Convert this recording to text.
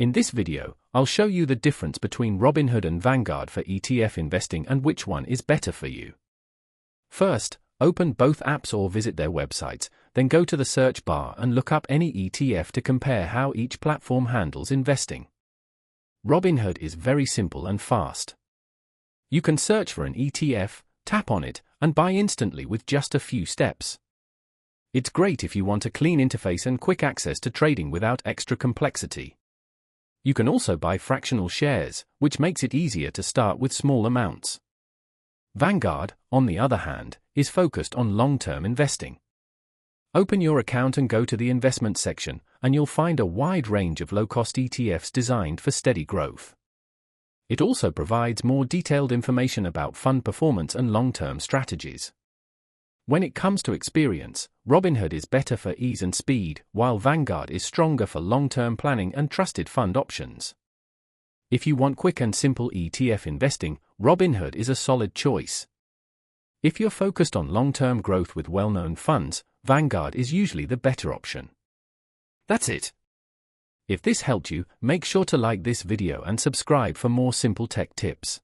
In this video, I'll show you the difference between Robinhood and Vanguard for ETF investing and which one is better for you. First, open both apps or visit their websites, then go to the search bar and look up any ETF to compare how each platform handles investing. Robinhood is very simple and fast. You can search for an ETF, tap on it, and buy instantly with just a few steps. It's great if you want a clean interface and quick access to trading without extra complexity. You can also buy fractional shares, which makes it easier to start with small amounts. Vanguard, on the other hand, is focused on long-term investing. Open your account and go to the investment section, and you'll find a wide range of low-cost ETFs designed for steady growth. It also provides more detailed information about fund performance and long-term strategies. When it comes to experience, Robinhood is better for ease and speed, while Vanguard is stronger for long-term planning and trusted fund options. If you want quick and simple ETF investing, Robinhood is a solid choice. If you're focused on long-term growth with well-known funds, Vanguard is usually the better option. That's it. If this helped you, make sure to like this video and subscribe for more simple tech tips.